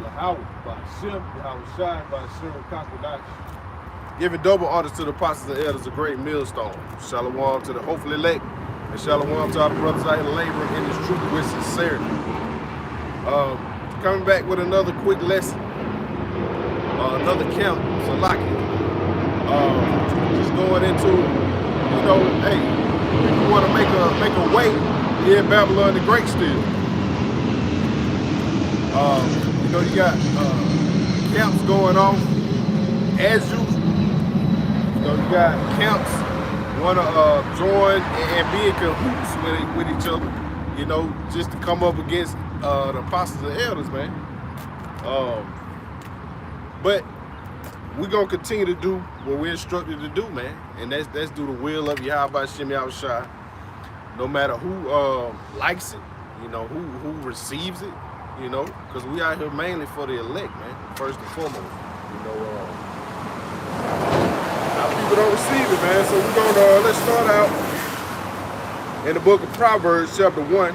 Yahweh, by Shem, Yahweh Shai, by Shem, Kakodash. Giving double honors to the apostles and elders, a great millstone. Shalom to the hopefully elect, and shalom to all the brothers out here laboring in this truth with sincerity. Coming back with another quick lesson, another camp, Salaki. Just going into, hey, people want to make a way in Babylon the Great still. You got camps going on as usual. You got camps want to join and be in cahoots with each other, just to come up against the apostles and elders, man. But we're going to continue to do what we're instructed to do, man. And that's do the will of Yahweh Shem Yahushua. No matter who likes it, who receives it, because we out here mainly for the elect, man, first and foremost. People don't receive it, man. So we're gonna let's start out in the book of Proverbs, chapter 1.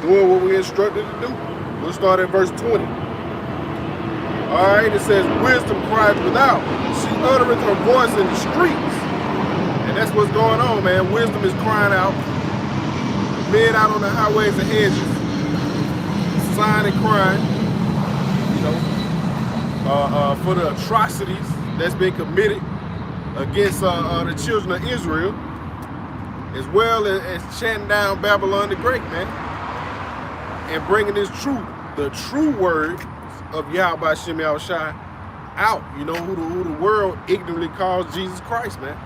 Doing what we're instructed to do. We'll start at verse 20. All right, it says, "Wisdom cries without; she uttereth her voice in the streets." And that's what's going on, man. Wisdom is crying out. Men out on the highways and hedges, sighing and crying, for the atrocities that's been committed against the children of Israel, as well as chanting down Babylon the Great, man, and bringing this truth, the true word of Yahweh Shem Yahushua out, who the world ignorantly calls Jesus Christ, man,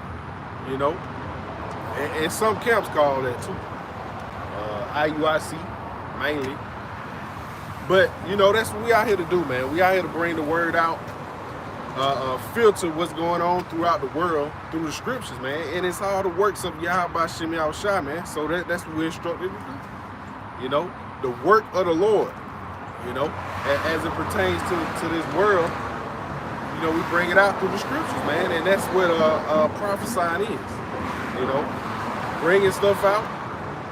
and some camps call that too. IUIC mainly, but that's what we out here to do, man. We out here to bring the word out, filter what's going on throughout the world through the scriptures, man. And it's all the works of Yahweh Shem Yahushua, man. So that's what we're instructed to do. The work of the Lord, as it pertains to this world. We bring it out through the scriptures, man, and that's what prophesying is. Bringing stuff out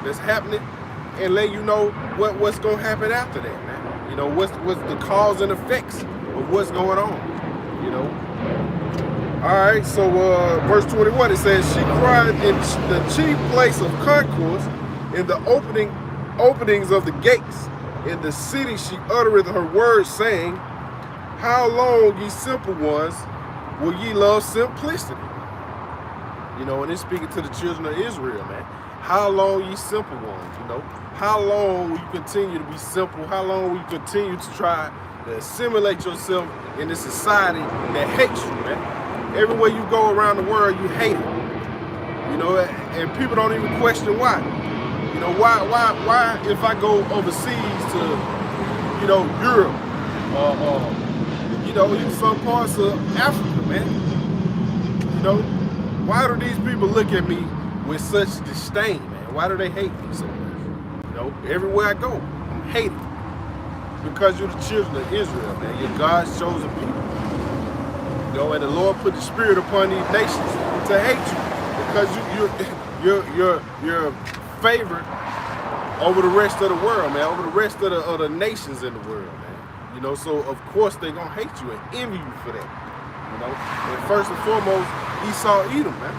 that's happening, and let you know what's going to happen after that, man. What's the cause and effects of what's going on, All right, so verse 21, it says, "She cried in the chief place of concourse, in the openings of the gates. In the city she uttereth her words, saying, How long, ye simple ones, will ye love simplicity?" And it's speaking to the children of Israel, man. How long, ye simple ones, How long will you continue to be simple? How long will you continue to try to assimilate yourself in this society that hates you, man? Everywhere you go around the world, you hate it. And people don't even question why. Why if I go overseas to, Europe, in some parts of Africa, man, why do these people look at me with such disdain, man? Why do they hate me so much? Everywhere I go, I'm hated. Because you're the children of Israel, man. You're God's chosen people. And the Lord put the spirit upon these nations to hate you because you're favored over the rest of the world, man, over the rest of the nations in the world, man. So of course they're gonna hate you and envy you for that. And first and foremost, Esau Edom, man.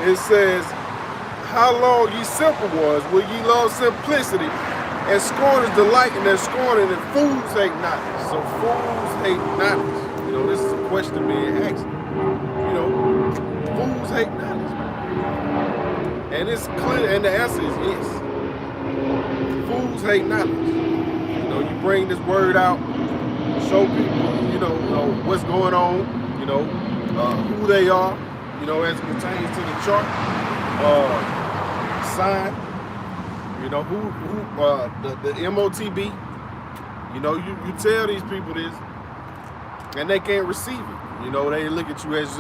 It says, "How long, ye simple ones, will ye love simplicity, and scorn is delight in their scorning, and fools hate knowledge?" So fools hate knowledge. This is a question being asked. Fools hate knowledge. And it's clear, and the answer is yes. Fools hate knowledge. You bring this word out, show people, what's going on, who they are, as it pertains to the chart, sign, the MOTB. You tell these people this, and they can't receive it. They look at you as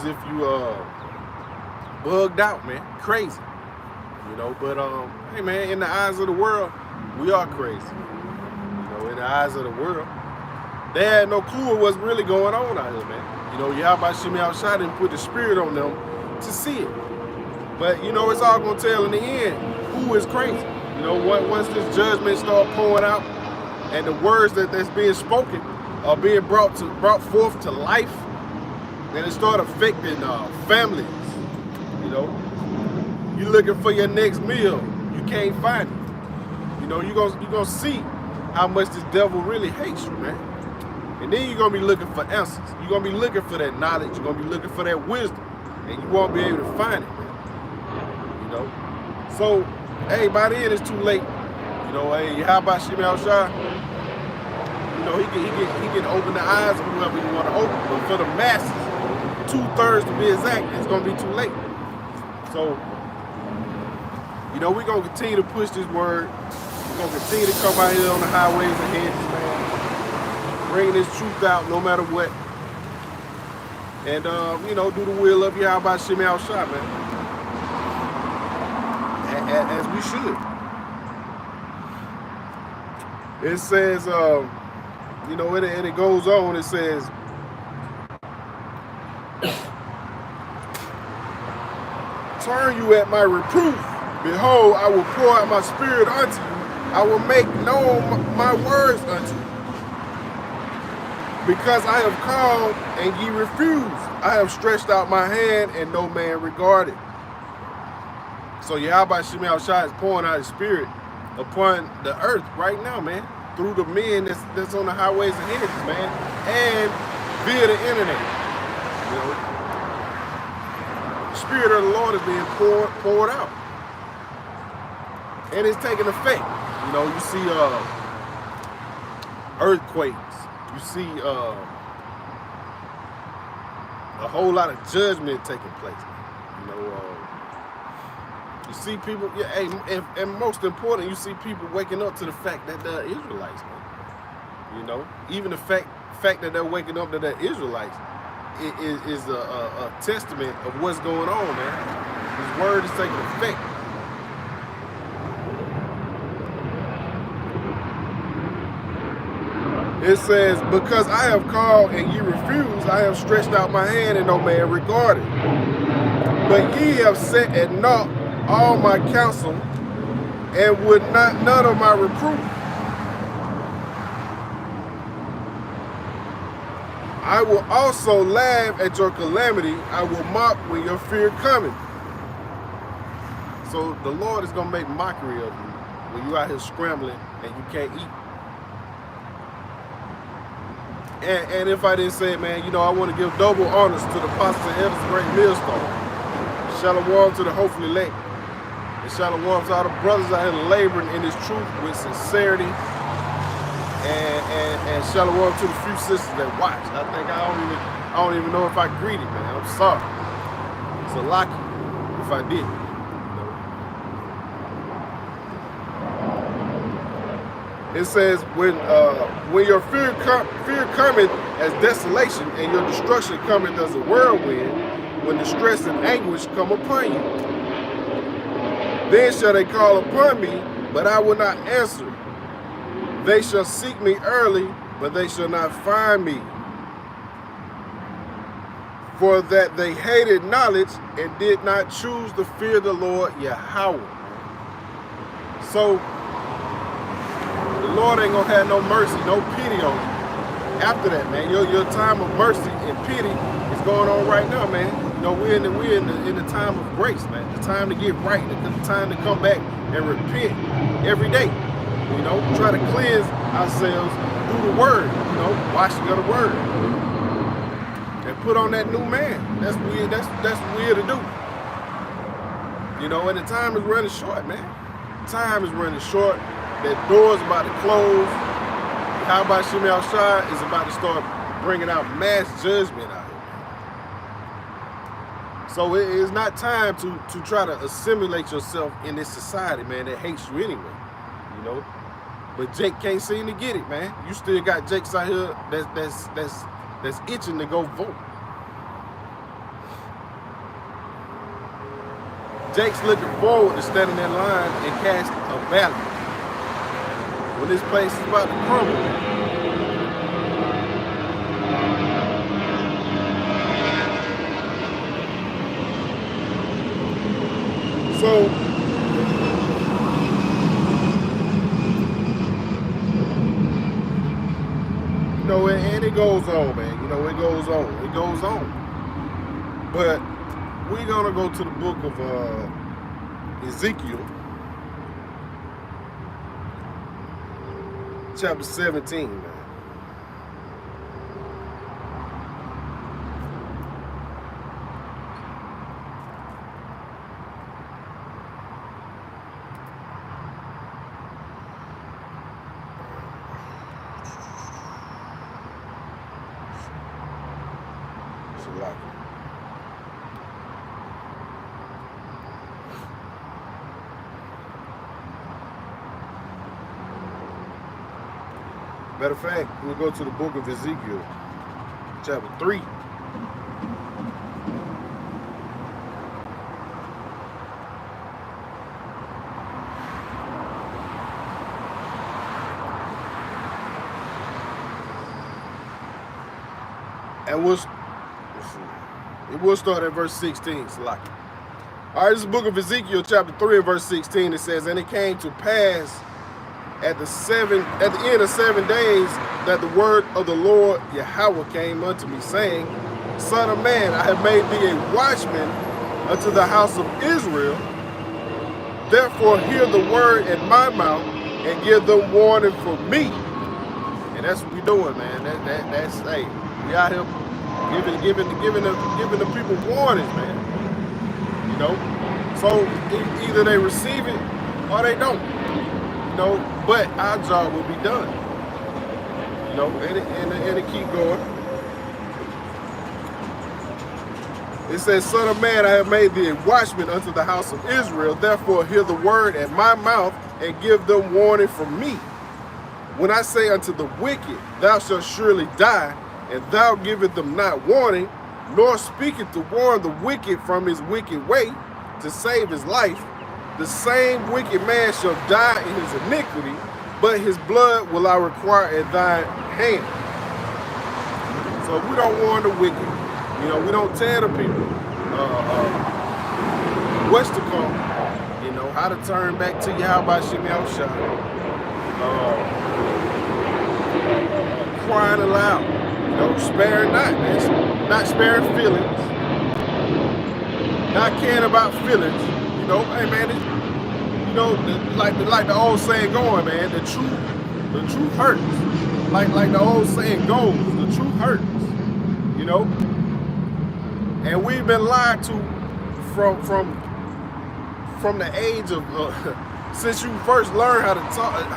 if you bugged out, man, crazy. But hey, man, in the eyes of the world, we are crazy. In the eyes of the world, they had no clue of what's really going on out here, man. Yahweh Shem Yahushua didn't put the spirit on them to see it. But you know, it's all gonna tell in the end who is crazy. You know, once this judgment start pouring out, and the words that's being spoken are being brought forth to life, then it start affecting families. You know, you looking for your next meal, you can't find it. You know, you gonna see how much this devil really hates you, man. And then you're gonna be looking for answers. You're gonna be looking for that knowledge. You're gonna be looking for that wisdom, and you won't be able to find it, man. You know. So, hey, by the end it's too late. You know, hey, how about Shimmy Al-Shai? You know, he can open the eyes of whoever you want to open, but for the masses, 2/3 to be exact, it's gonna be too late. So, you know, we're gonna continue to push this word. We're gonna continue to come out here on the highways and hedges, man, bringing this truth out no matter what. And you know, do the will of Yahweh Shimmy Al-Shai, man. As we should. It says, you know, and it goes on, it says, turn you at my reproof. Behold, I will pour out my spirit unto you. I will make known my words unto you. Because I have called and ye refused. I have stretched out my hand and no man regarded. So Yahweh Shimmy Al-Shai is pouring out his spirit upon the earth right now, man. Through the men that's on the highways and hedges, man. And via the internet. You know, the spirit of the Lord is being poured out. And it's taking effect. You know, you see earthquakes. You see a whole lot of judgment taking place. You know, you see people, yeah, and most important, you see people waking up to the fact that they're Israelites, man. You know, even the fact that they're waking up that they're Israelites is a testament of what's going on, man. His word is taking effect. It says, because I have called and ye refuse, I have stretched out my hand and no man regarded. But ye have set at naught all my counsel and would not none of my reproof. I will also laugh at your calamity. I will mock when your fear cometh. So the Lord is going to make mockery of you when you're out here scrambling and you can't eat. And if I didn't say it, man, you know, I want to give double honors to the apostles and elders of Great Millstone. Shalom to the hopefully elect. And shalom to all the brothers out here laboring in this truth with sincerity. And shalom to the few sisters that watch. I think I don't even know if I greeted, man. I'm sorry. It's a lucky if I did. It says, when your fear cometh as desolation, and your destruction cometh as a whirlwind, when distress and anguish come upon you. Then shall they call upon me, but I will not answer. They shall seek me early, but they shall not find me. For that they hated knowledge and did not choose to fear the Lord Yahweh. So, the Lord ain't gonna have no mercy, no pity on you. After that, man, your time of mercy and pity is going on right now, man. You know, we're in the time of grace, man. The time to get right, the time to come back and repent every day. You know, try to cleanse ourselves through the word. You know, washing of the word, and put on that new man. That's weird. That's weird to do. You know, and the time is running short, man. Time is running short. That door's about to close. How about Shimmy Al-Shai is about to start bringing out mass judgment out here. So it is not time to try to assimilate yourself in this society, man, that hates you anyway. You know? But Jake can't seem to get it, man. You still got Jakes out here that's itching to go vote. Jake's looking forward to standing in line and cast a ballot when this place is about to crumble. So, you know, and it goes on, man. You know, it goes on. It goes on. But we're going to go to the book of Ezekiel, chapter 17, man. Matter of fact, we'll go to the book of Ezekiel, chapter 3. And we'll start at verse 16. All right, this is the book of Ezekiel, chapter 3, and verse 16. It says, "And it came to pass at the end of 7 days that the word of the Lord Yahweh came unto me, saying, Son of man, I have made thee a watchman unto the house of Israel. Therefore hear the word in my mouth and give them warning for me." And that's what we doing, man. That's hey, we out here giving the people warnings, man. You know, so either they receive it or they don't. You know, but our job will be done. You know, and it keep going. It says, "Son of man, I have made thee a watchman unto the house of Israel. Therefore hear the word at my mouth and give them warning from me. When I say unto the wicked, thou shalt surely die, and thou givest them not warning, nor speaketh to warn the wicked from his wicked way, to save his life, the same wicked man shall die in his iniquity, but his blood will I require at thine hand." So we don't warn the wicked. You know, we don't tell the people what's to come. You know, how to turn back to Yahweh Shem Yahushua. Crying aloud. You know, sparing not, man. Not sparing feelings. Not caring about feelings. You know, hey man, you know, like the old saying going, man, the truth hurts. Like the old saying goes, the truth hurts. You know? And we've been lied to from the age of since you first learned how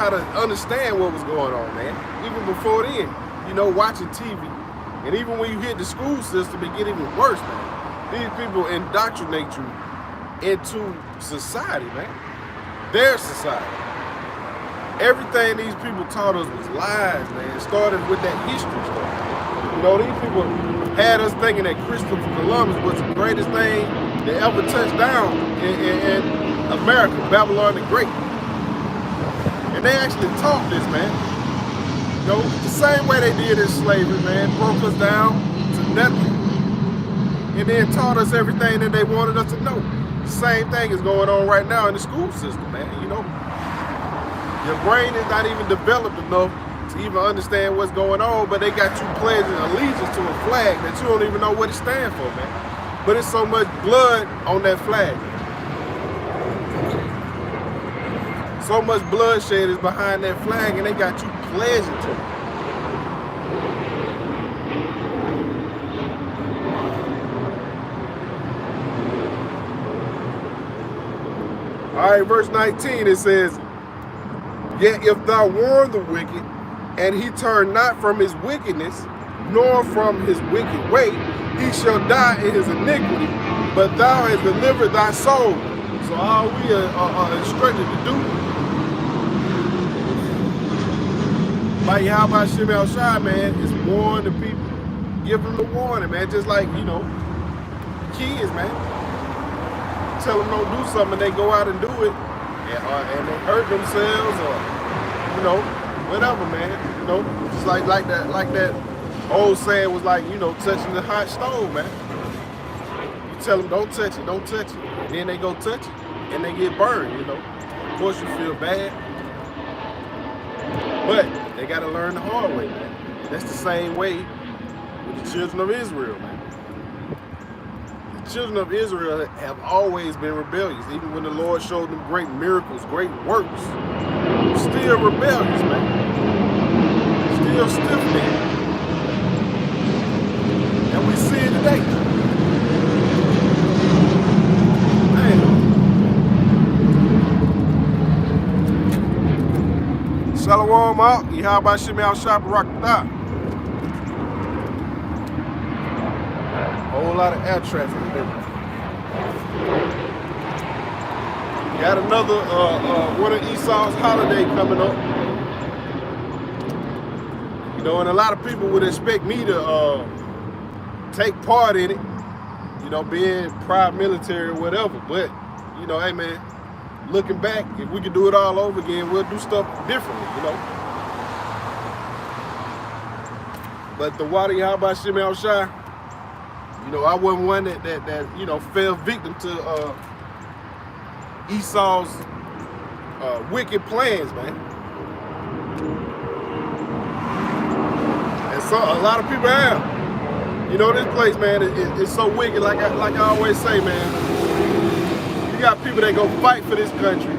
to understand what was going on, man. Even before then, you know, watching TV, and even when you hit the school system, it get even worse, man. These people indoctrinate you into society, man. Their society. Everything these people taught us was lies, man. It started with that history stuff. You know, these people had us thinking that Christopher Columbus was the greatest thing that ever touched down in America, Babylon the Great. And they actually taught this, man. You know, the same way they did in slavery, man. Broke us down to nothing. And then taught us everything that they wanted us to know. The same thing is going on right now in the school system, man. You know, your brain is not even developed enough to even understand what's going on, but they got you pledging allegiance to a flag that you don't even know what it stands for, man. But it's so much blood on that flag. So much bloodshed is behind that flag, and they got you pledging to it. All right, verse 19, it says, "Yet if thou warn the wicked, and he turn not from his wickedness, nor from his wicked way, he shall die in his iniquity, but thou hast delivered thy soul." So all we are instructed to do by Yahweh Shem Yahushua, man, is warn the people. Give them the warning, man. Just like, you know, kids, man. Tell them don't do something, and they go out and do it, and they hurt themselves, or, you know, whatever, man. You know, just like that old saying was like, you know, touching the hot stove, man. You tell them don't touch it, and then they go touch it. and they get burned, you know. Of course you feel bad, but they got to learn the hard way, man. That's the same way with the children of Israel, man. The children of Israel have always been rebellious, even when the Lord showed them great miracles, great works. Still rebellious, man. Still stiff-necked. And we see it today. Man. Shalom out. Yahweh Shimei al Shab Rakta. Whole lot of air traffic today. Got another one of Esau's holiday coming up. You know, and a lot of people would expect me to take part in it, you know, being private military or whatever. But, you know, hey man, looking back, if we could do it all over again, we'll do stuff differently, you know. But the Wadi Yahweh Shimei al Shai, you know, I wasn't one that you know, fell victim to Esau's wicked plans, man. And so a lot of people have. You know, this place, man, it's so wicked. Like I always say, man, you got people that go fight for this country,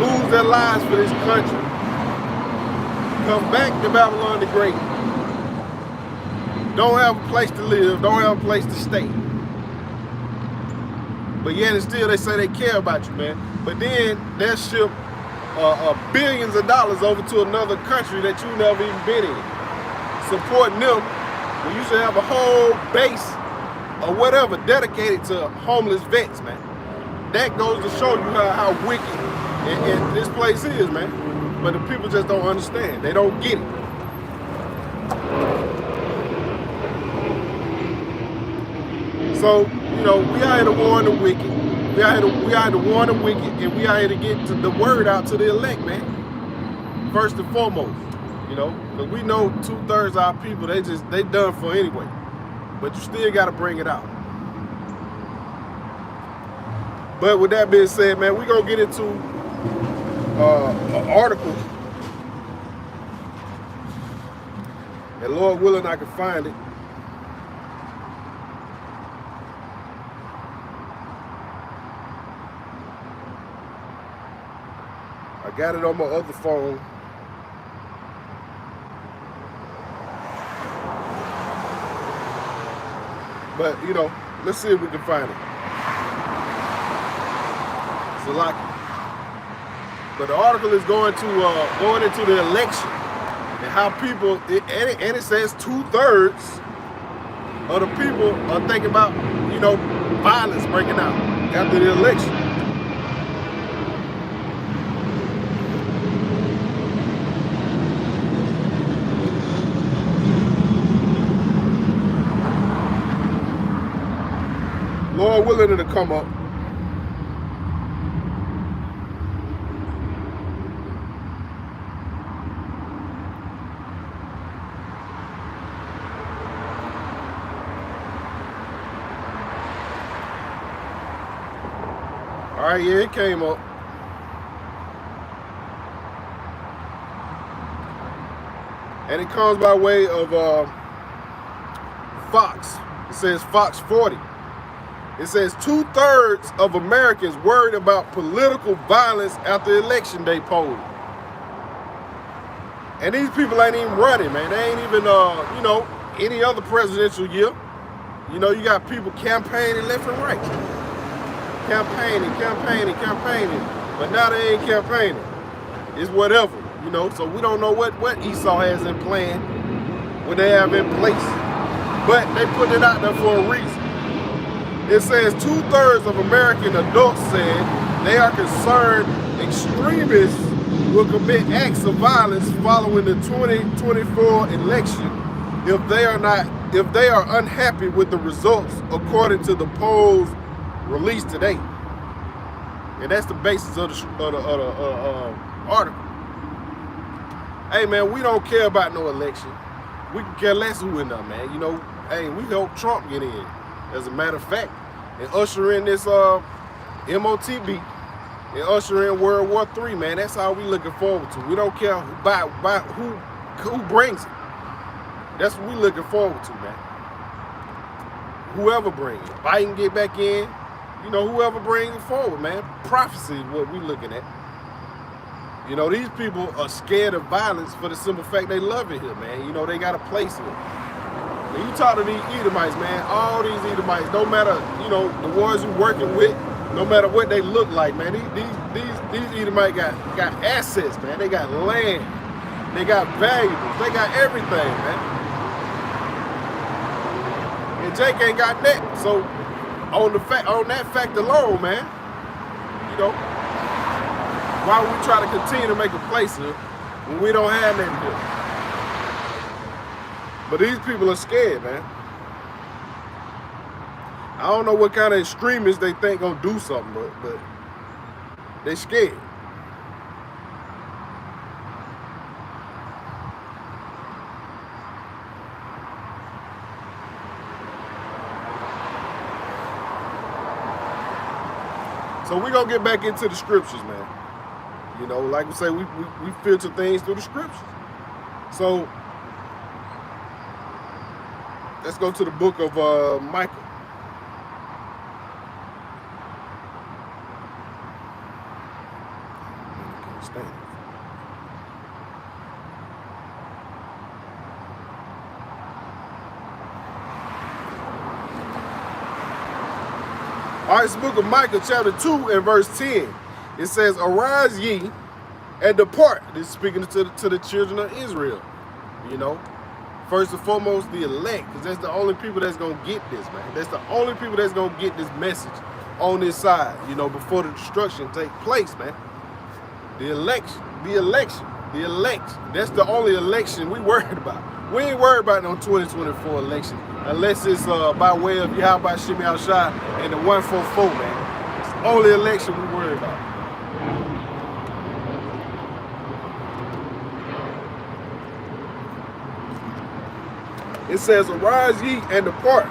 lose their lives for this country, come back to Babylon the Great, don't have a place to live, don't have a place to stay. But yet and still they say they care about you, man. But then they'll ship billions of dollars over to another country that you never even been in, supporting them. We used to have a whole base or whatever dedicated to homeless vets, man. That goes to show you how wicked and this place is, man. But the people just don't understand. They don't get it. So, you know, we out here to warn the wicked. We out here to warn the wicked, and we out here to get the word out to the elect, man. First and foremost. You know, because we know 2/3 of our people, they done for anyway. But you still got to bring it out. But with that being said, man, we're going to get into an article. And Lord willing, I can find it. I got it on my other phone. But, you know, let's see if we can find it. It's a lot. But the article is going into the election and how people, and it says 2/3 of the people are thinking about, you know, violence breaking out after the election. Lord willing to come up. All right, yeah, it came up. And it comes by way of Fox. It says Fox 40. It says 2/3 of Americans worried about political violence after election day polling. And these people ain't even running, man. They ain't even, you know, any other presidential year. You know, you got people campaigning left and right. Campaigning. But now they ain't campaigning. It's whatever, you know. So we don't know what Esau has in plan, what they have in place. But they put it out there for a reason. It says 2/3 of American adults said they are concerned extremists will commit acts of violence following the 2024 election if they are unhappy with the results according to the polls released today. And that's the basis of the article. Hey man, we don't care about no election. We can care less who in there, man. You know, hey, we hope Trump get in. As a matter of fact, and usher in this MOTB, and usher in World War III, man. That's all we looking forward to. We don't care about who brings it. That's what we looking forward to, man. Whoever brings it. Biden get back in. You know, whoever brings it forward, man. Prophecy is what we looking at. You know, these people are scared of violence for the simple fact they love it here, man. You know, they got a place here. When you talk to these Edomites, man, all these Edomites, no matter, you know, the ones you working with, no matter what they look like, man, these Edomites got assets, man. They got land. They got valuables. They got everything, man. And Jake ain't got that. So on that fact alone, man, you know, why would we try to continue to make a place here when we don't have nothing here? But these people are scared, man. I don't know what kind of extremists they think gonna do something, but they scared. So we're gonna get back into the scriptures, man. You know, like we say, we filter things through the scriptures. So let's go to the book of Micah. All right, it's the book of Micah, chapter 2 and verse 10. It says, "Arise ye and depart." This is speaking to the children of Israel. You know, first and foremost, the elect, because that's the only people that's going to get this, man. That's the only people that's going to get this message on this side, you know, before the destruction take place, man. The election. That's the only election we worried about. We ain't worried about no 2024 election unless it's by way of Yahweh Shimei Al-Shai and the 144, man. It's the only election we worry about. It says, "Arise ye and depart,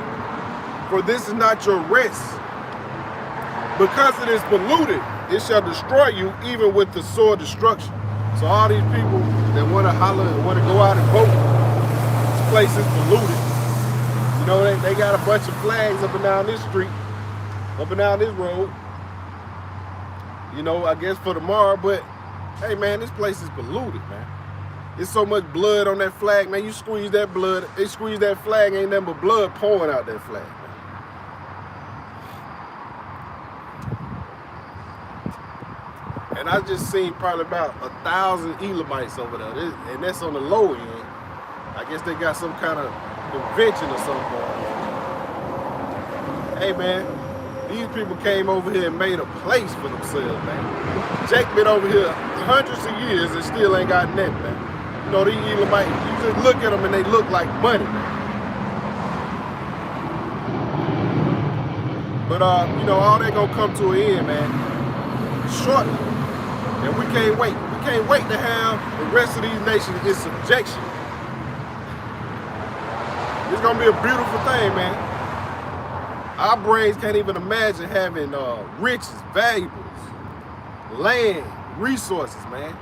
for this is not your rest. Because it is polluted, it shall destroy you even with the sword destruction." So all these people that want to holler and want to go out and vote, this place is polluted. You know, they got a bunch of flags up and down this street, up and down this road. You know, I guess for tomorrow, but hey, man, this place is polluted, man. There's so much blood on that flag, man. You squeeze that blood, they squeeze that flag, ain't nothing but blood pouring out that flag, man. And I just seen probably about 1,000 Elamites over there, and that's on the low end. I guess they got some kind of convention or something. Hey, man, these people came over here and made a place for themselves, man. Jake been over here hundreds of years and still ain't got nothing, man. You know, these Elamites, you just look at them and they look like money, man. But, you know, all that gonna come to an end, man, shortly. And we can't wait. We can't wait to have the rest of these nations in subjection. It's gonna be a beautiful thing, man. Our brains can't even imagine having riches, valuables, land, resources, man.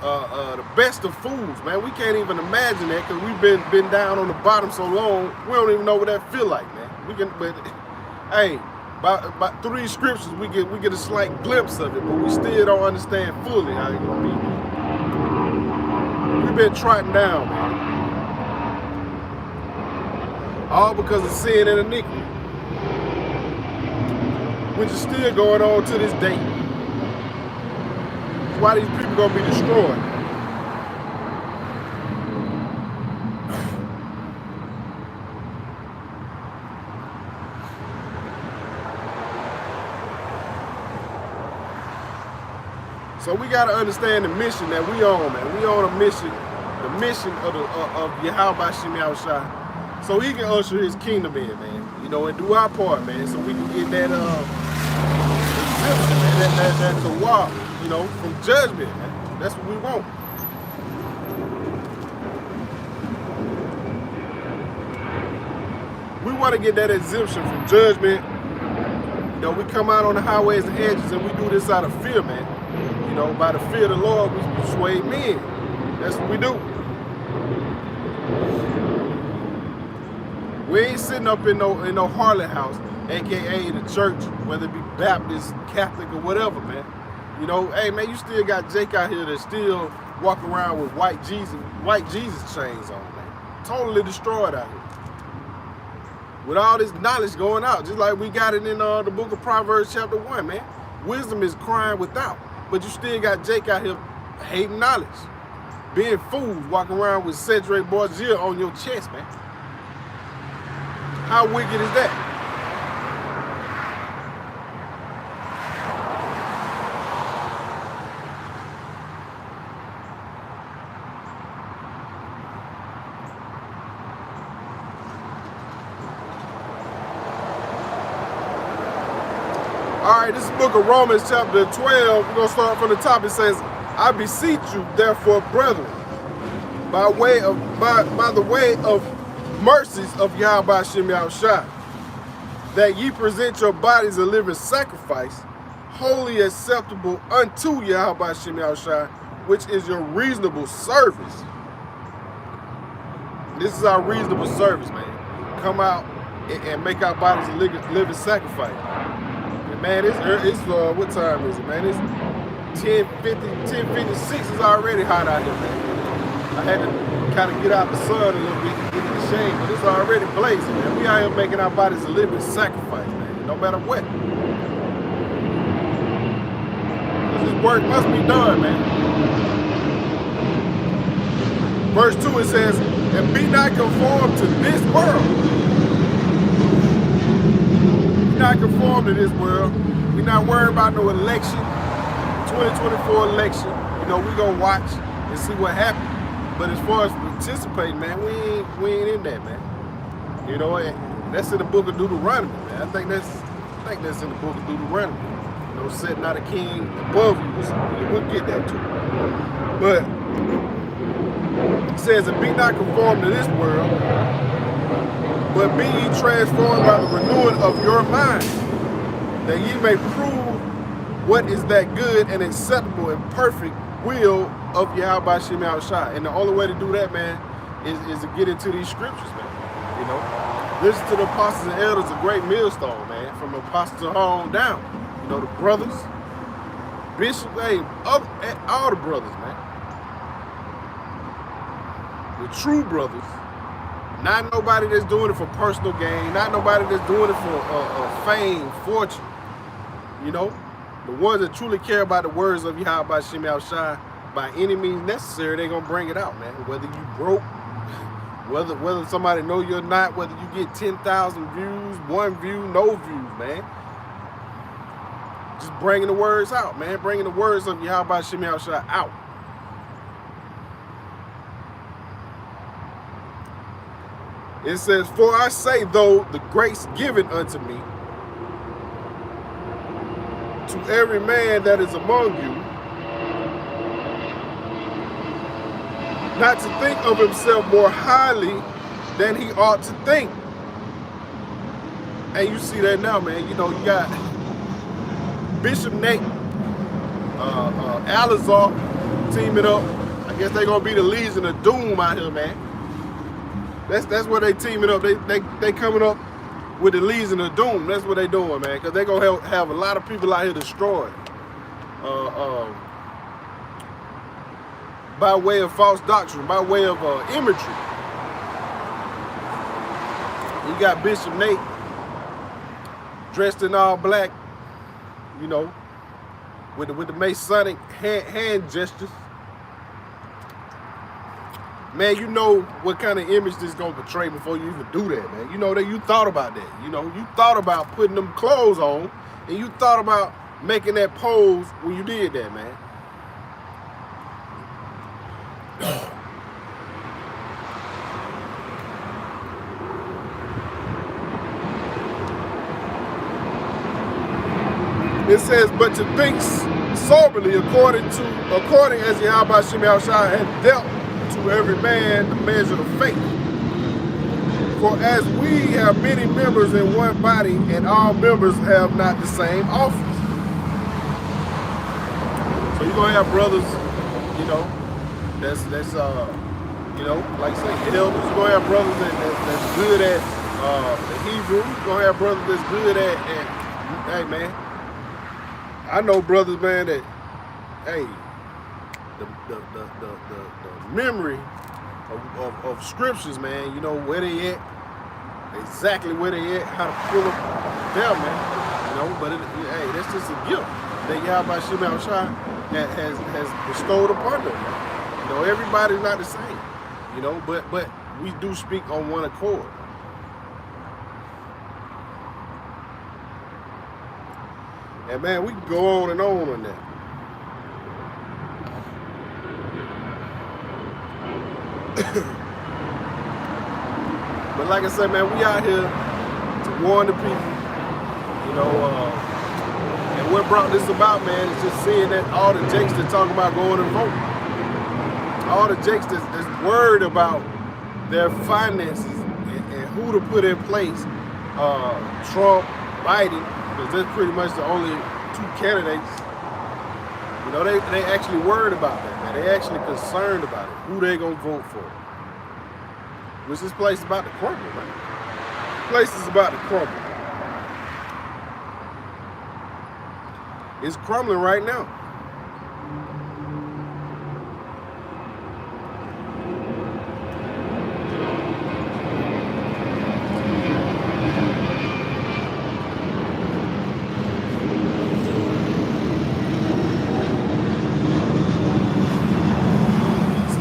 The best of foods, man. We can't even imagine that because we've been down on the bottom so long. We don't even know what that feel like, man. But hey, through these scriptures, we get a slight glimpse of it, but we still don't understand fully how it's gonna be. We've been trodden down, man. All because of sin and iniquity, which is still going on to this day. That's why these people gonna be destroyed. So we gotta understand the mission that we on, man. We on a mission, the mission of Yahweh Shimei Al-Shai, so he can usher his kingdom in, man. You know, and do our part, man, so we can get that exemption, man, that the walk, you know, from judgment, man. That's what we want. We want to get that exemption from judgment, You know, we come out on the highways and hedges and we do this out of fear, man. You know, by the fear of the Lord, we persuade men. That's what we do. We ain't sitting up in no harlot house, aka the church, whether it be Baptist, Catholic, or whatever, man. You know, hey man, you still got Jake out here that still walk around with white Jesus chains on, man. Totally destroyed out here. With all this knowledge going out, just like we got it in the book of Proverbs chapter 1, man. Wisdom is crying without, but you still got Jake out here hating knowledge. Being fools, walking around with Cedric Borgia on your chest, man. How wicked is that? All right, this is the book of Romans chapter 12. We're going to start from the top. It says, I beseech you, therefore, brethren, by the way of mercies of Yahweh Shem Yahushua, that ye present your bodies a living sacrifice, wholly acceptable unto Yahweh Shem Yahushua, which is your reasonable service. This is our reasonable service, man. Come out and make our bodies a living sacrifice. And man, it's what time is it, man? It's 10:56. It's already hot out here, man. I had to kind of get out the sun a little bit and get in the shade, but it's already blazing, man. We out here making our bodies a living sacrifice, man, no matter what. Because this work must be done, man. Verse 2, it says, and be not conformed to this world. Be not conformed to this world. We're not worried about no election, 2024 election. You know, we're going to watch and see what happens. But as far as participating, man, we ain't in that, man. You know, that's in the book of Deuteronomy, man. I think that's in the book of Deuteronomy. You know, setting out a king above you. We'll get that too. But it says, and be not conformed to this world, but be ye transformed by the renewing of your mind, that ye may prove what is that good and acceptable and perfect will of Yahweh Shem Yahushua. And the only way to do that, man, is to get into these scriptures, man. You know, listen to the apostles and elders, a great millstone, man, from apostle on down. You know, the brothers, bishop, hey, all the brothers, man. The true brothers. Not nobody that's doing it for personal gain. Not nobody that's doing it for fame, fortune. You know, the ones that truly care about the words of Yahweh Shem Yahushua by any means necessary, they're going to bring it out, man. Whether you broke, whether somebody know you're not, whether you get 10,000 views, 1 view, no views, man. Just bringing the words out, man. Bringing the words of Yahweh Shem Yahushua out. It says, for I say, though the grace given unto me, to every man that is among you, not to think of himself more highly than he ought to think. And you see that now, man. You know, you got Bishop Nate, Alizar teaming up. I guess they're going to be the Legion of Doom out here, man. That's where they teaming up. They coming up with the Legion of Doom. That's what they doing, man. Because they're going to have a lot of people out here destroyed. By way of false doctrine, by way of imagery. You got Bishop Nate dressed in all black, you know, with the Masonic hand gestures. Man, you know what kind of image this is going to portray before you even do that, man. You know that you thought about that. You know, you thought about putting them clothes on, and you thought about making that pose when you did that, man. It says, but to think soberly according as Yahweh Shem Yahushua had dealt to every man the measure of faith. For as we have many members in one body, and all members have not the same office. So you're gonna have brothers, you know, that's you know, like I say, elders. You're gonna have brothers that's good at the Hebrew. You're gonna have brothers that's good at hey man. I know brothers, man, that hey, the memory of scriptures, man, you know where they at, exactly where they at, how to pull them down, man. You know, but hey, that's just a gift that Yahweh Shema Shai has bestowed upon them. You know, everybody's not the same. You know, but we do speak on one accord. And man, we can go on that. But like I said, man, we out here to warn the people. You know, and what brought this about, man, is just seeing that all the jakes that talk about going and voting. All the jakes that's worried about their finances and who to put in place. Trump, Biden, because that's pretty much the only two candidates. You know, they actually worried about that, man. They actually concerned about it, who they gonna vote for. Which this place is about to crumble, man. This place is about to crumble. It's crumbling right now.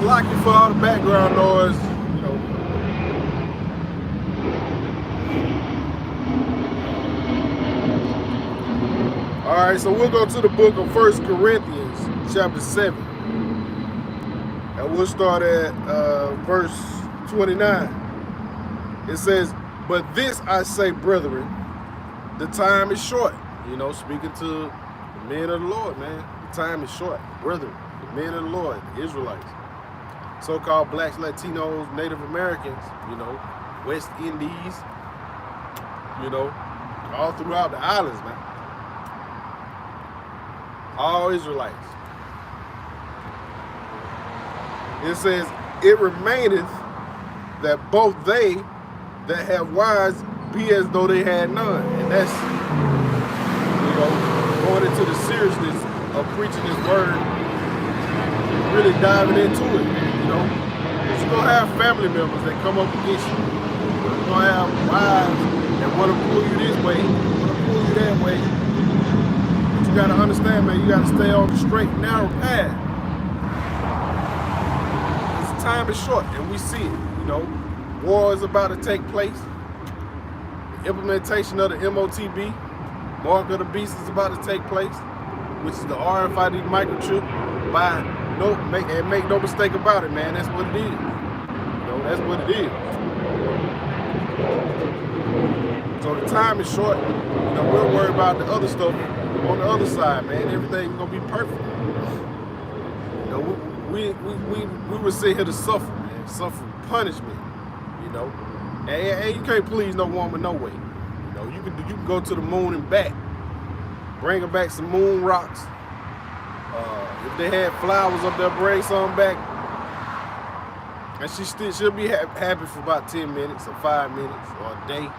Block you for all the background noise, you know. All right, so we'll go to the book of 1 Corinthians, chapter 7. And we'll start at verse 29. It says, "But this I say, brethren, the time is short." You know, speaking to the men of the Lord, man. The time is short, brethren, the men of the Lord, the Israelites. So-called blacks, Latinos, Native Americans, you know, West Indies, you know, all throughout the islands, man. All Israelites. It says, "It remaineth that both they that have wives be as though they had none." And that's, you know, going into the seriousness of preaching this word, really diving into it. You know, you're gonna have family members that come up against you. You're gonna have wives that want to pull you this way, want to pull you that way. But you gotta understand, man, you gotta stay on the straight and narrow path. This time is short, and we see it. You know, war is about to take place. The implementation of the MOTB, Mark of the Beast, is about to take place, which is the RFID microchip by make no mistake about it, man. That's what it is. You know, that's what it is. So the time is short. You know, we'll worry about the other stuff on the other side, man. Everything's gonna be perfect. You know, we would sit here to suffer, man. Suffer punishment. You know, and you can't please no woman no way. You know, you can go to the moon and back, bring her back some moon rocks. If they had flowers up there, bring some back. And she'll be happy for about 10 minutes or 5 minutes or a day.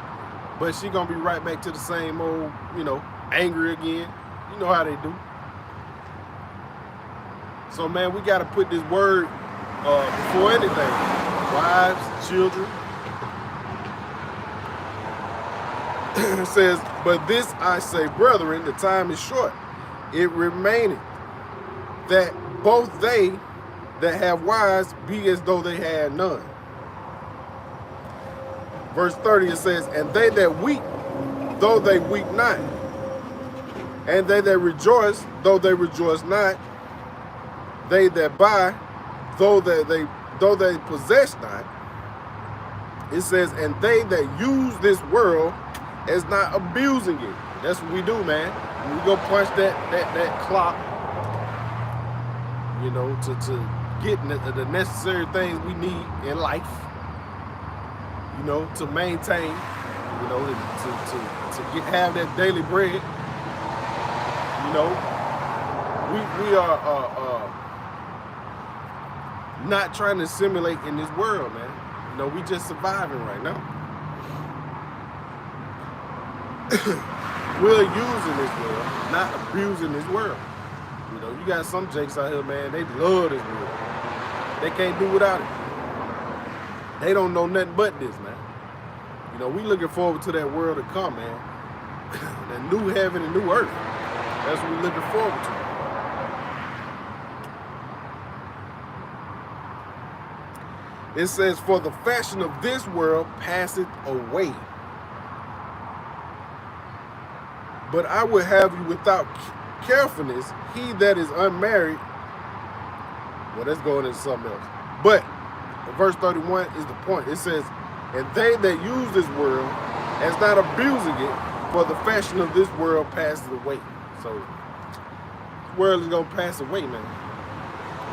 But she gonna be right back to the same old, you know, angry again. You know how they do. So man, we gotta put this word before anything. Wives, children. It says, "But this I say, brethren, the time is short. It remaineth that both they that have wives be as though they had none." Verse 30, it says, "And they that weep, though they weep not, and they that rejoice, though they rejoice not, they that buy, though they possess not." It says, "And they that use this world as not abusing it." That's what we do, man. We go punch that clock, you know, to get the necessary things we need in life. you know, to maintain, you know, to have that daily bread. You know, we are not trying to assimilate in this world, man. You know, we just surviving right now. We're using this world, not abusing this world. You know, you got some jakes out here, man, they love this world. They can't do without it. They don't know nothing but this, man. You know, we looking forward to that world to come, man. That new heaven and new earth. That's what we're looking forward to. It says, for the fashion of this world passeth away. But I would have you without carefulness, he that is unmarried. Well, that's going into something else. But verse 31 is the point. It says, and they that use this world as not abusing it, for the fashion of this world passes away. So this world is gonna pass away, man.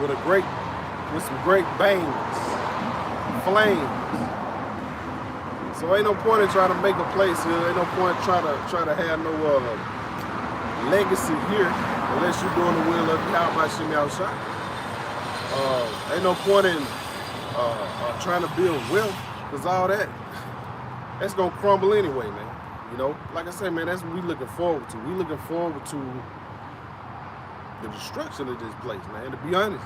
With some great bangs, flames. So ain't no point in trying to make a place here. Ain't no point trying to have no legacy here unless you're doing the will of Yahweh Shem Yahushua. Ain't no point in trying to build wealth, because all that's gonna crumble anyway, man. You know, like I said, man, that's what we looking forward to. We looking forward to the destruction of this place, man. To be honest,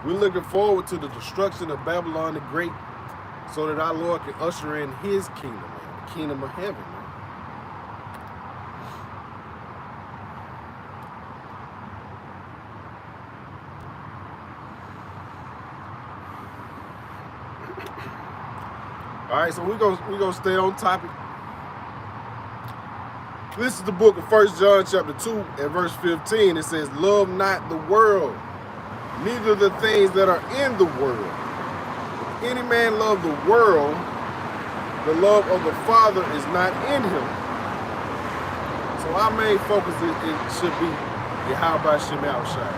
we're looking forward to the destruction of Babylon the Great, so that our Lord can usher in His kingdom, man, the kingdom of heaven, man. All right, so we're gonna stay on topic. This is the book of 1 John chapter 2 and verse 15. It says, love not the world, neither the things that are in the world. If any man love the world, the love of the Father is not in him. So our main focus it should be Yahweh Shem Yahushua.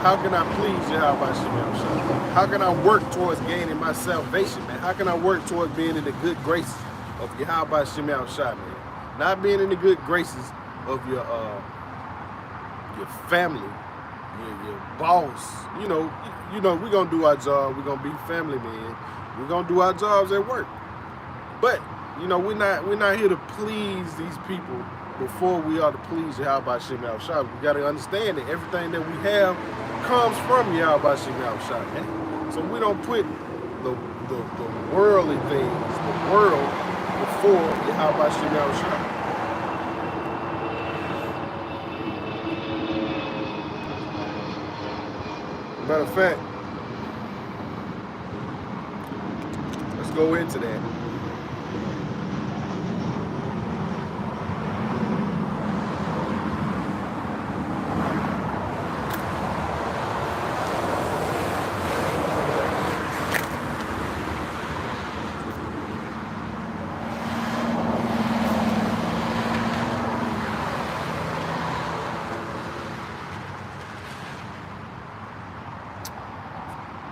How can I please Yahweh Shem Yahushua? How can I work towards gaining my salvation, man? How can I work towards being in the good graces of Yahweh Shem Yahushua, man? Not being in the good graces of your family, your boss. You know, we're gonna do our job. We're gonna be family men. We're gonna do our jobs at work. But you know, we're not here to please these people before we are to please Yahweh Shem Yahushua. We got to understand that everything that we have comes from Yahweh Shem Yahushua, man. So we don't put the worldly things, the world, before Yahweh Shem Yahushua. Matter of fact, let's go into that.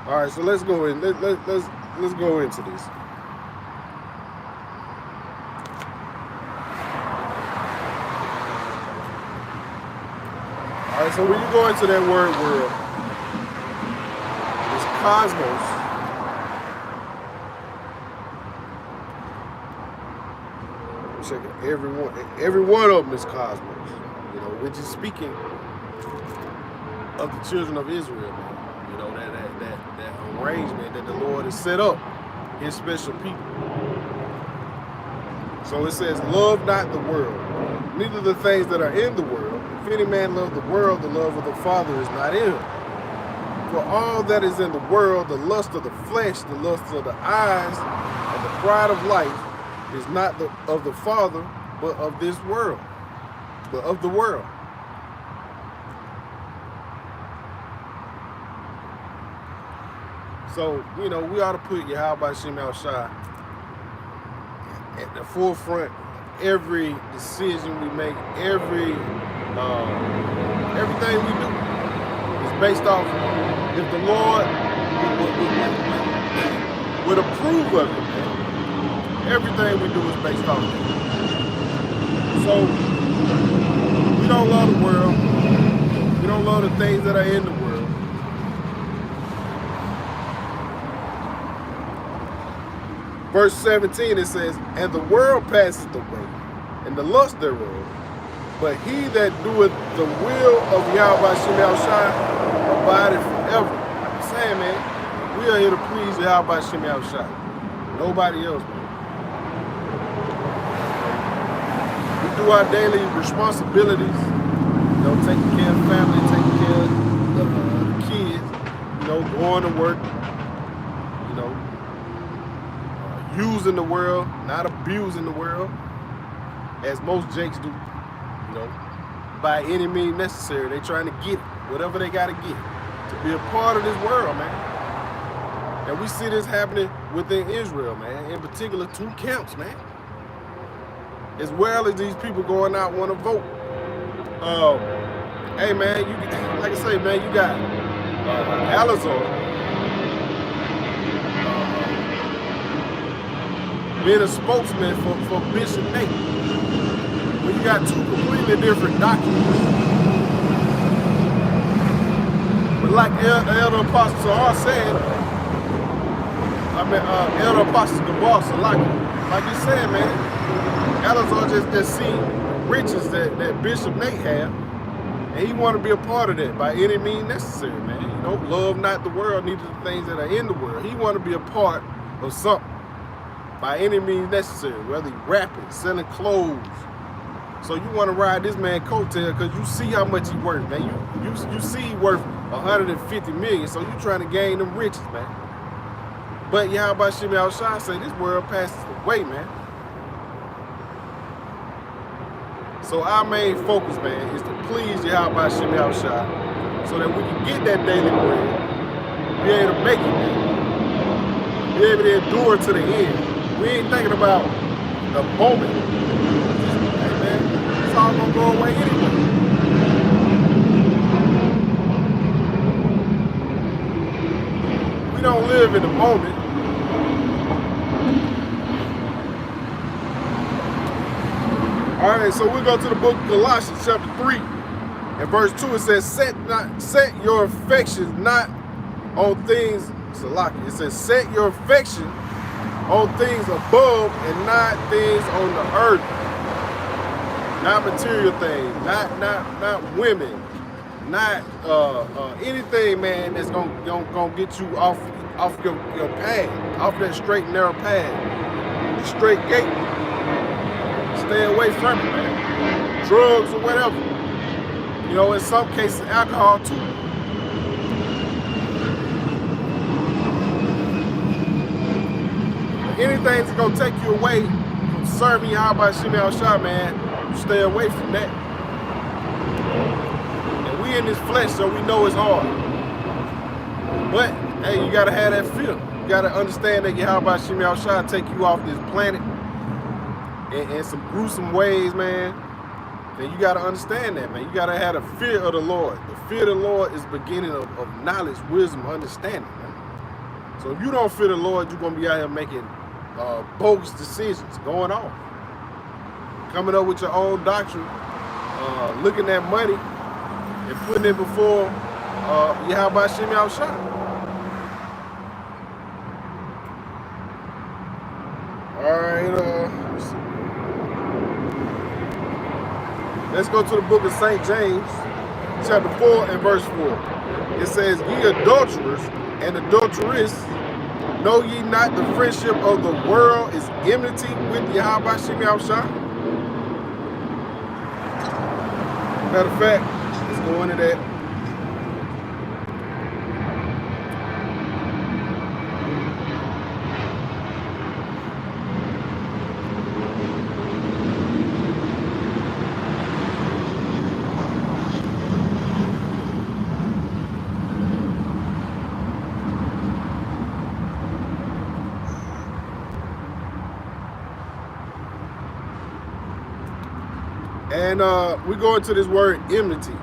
All right, so let's go in. Let's go into this. All right, so when you go into that word world, it's cosmos. Check it. Every one of them is cosmos. You know, which is speaking of the children of Israel, man. You know, that arrangement that the Lord has set up, His special people. So it says, love not the world, neither the things that are in the world. If any man love the world, the love of the Father is not in him. For all that is in the world, the lust of the flesh, the lust of the eyes, and the pride of life, is not of the Father, but of this world, but of the world. So, you know, we ought to put Yahweh Shem Yahushua at the forefront of every decision we make, everything we do is based off, if the Lord would approve of it, man. Everything we do is based off of it. So we don't love the world. We don't love the things that are in the world. Verse 17, it says, and the world passes away, and the lust thereof, but he that doeth the will of Yahweh Shem Yahushua abideth forever. I'm saying, man, we are here to please Yahweh Shem Yahushua. Nobody else, man. We do our daily responsibilities, you know, taking care of the family, taking care of the kids, you know, going to work, you know, using the world, not abusing the world, as most jakes do, you know, by any means necessary. They trying to get it, whatever they got to get, to be a part of this world, man. And we see this happening within Israel, man, in particular 2 camps, man. As well as these people going out want to vote. Hey, man, you like I say, man, you got Alizar being a spokesman for Bishop Nate. When you got 2 completely different doctrines. But like Elder Apostle Sahar said, Elder Apostle Gabar, like you said, man, Alizar just see riches that Bishop Nate have, and he want to be a part of that by any means necessary, man. You know, love not the world, neither the things that are in the world. He want to be a part of something by any means necessary, whether he rapping, selling clothes. So you want to ride this man coattail because you see how much he worth, man. You see he worth 150 million, so you trying to gain them riches, man. But Yahweh Shem Yahushua say this world passes away, man. So our main focus, man, is to please Yahweh Shem Yahushua so that we can get that daily bread, be able to make it, man. Be able to endure to the end. We ain't thinking about the moment. Hey, man, it's all gonna go away anyway. We don't live in the moment. All right, so we go to the book of Colossians, chapter 3, and verse 2. It says, set your affections not on things, Salaki. It says, set your affection on things above and not things on the earth. Not material things, not women, not anything, man, that's gonna get you off your path, off that straight and narrow path, the straight gate. Stay away from it, man. Drugs or whatever. You know, in some cases, alcohol too. Anything that's gonna take you away from serving Yahweh Shem Yahushua, man, you stay away from that. And we in this flesh, so we know it's hard. But hey, you gotta have that fear. You gotta understand that Yahweh Shem Yahushua take you off this planet in some gruesome ways, man. Then you gotta understand that, man. You gotta have the fear of the Lord. The fear of the Lord is the beginning of knowledge, wisdom, understanding, man. So if you don't fear the Lord, you're gonna be out here making bogus decisions, going off, coming up with your own doctrine, looking at money and putting it before Yahweh Shem Yahushua. All right, let's go to the book of St. James, chapter 4 and verse 4. It says, ye adulterers and adulteress, know ye not the friendship of the world is enmity with Yahweh Shem Yahushua? Matter of fact, let's go into that. And we go into this word enmity.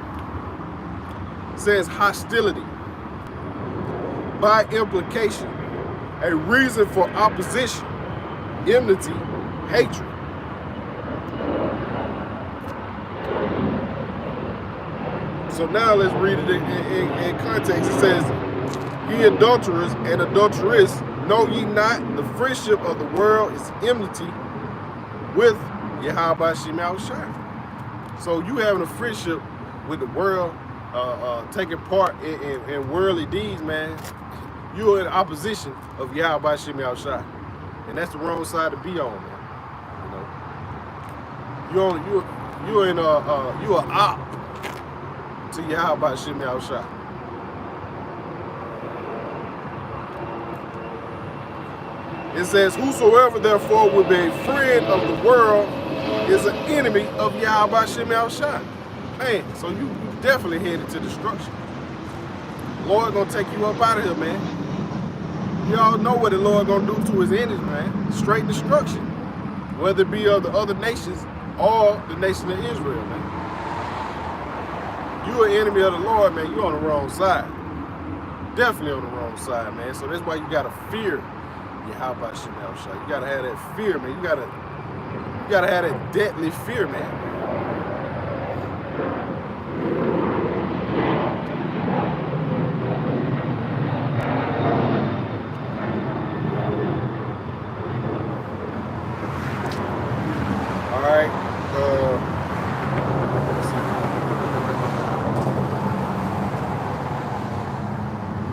It says hostility. by implication, a reason for opposition, enmity, hatred. So now let's read it in context. It says, ye adulterers and adulteress, know ye not the friendship of the world is enmity with Yahweh Shemel Shai. So you having a friendship with the world, taking part in worldly deeds, man, you're in opposition of Yahweh Shemel Shai. And that's the wrong side to be on, man. You know, you're an op to Yahweh Shemel Shai. It says, whosoever therefore will be a friend of the world is an enemy of Yahweh Shemel Shai. Man, so you definitely headed to destruction. The Lord gonna take you up out of here, man. Y'all know what the Lord gonna do to his enemies, man. Straight destruction. Whether it be of the other nations or the nation of Israel, man. You an enemy of the Lord, man. You on the wrong side. Definitely on the wrong side, man. So that's why you gotta fear Yahweh Shemel Shai. You gotta have that fear, man. You gotta have that deadly fear, man. All right. Let's see.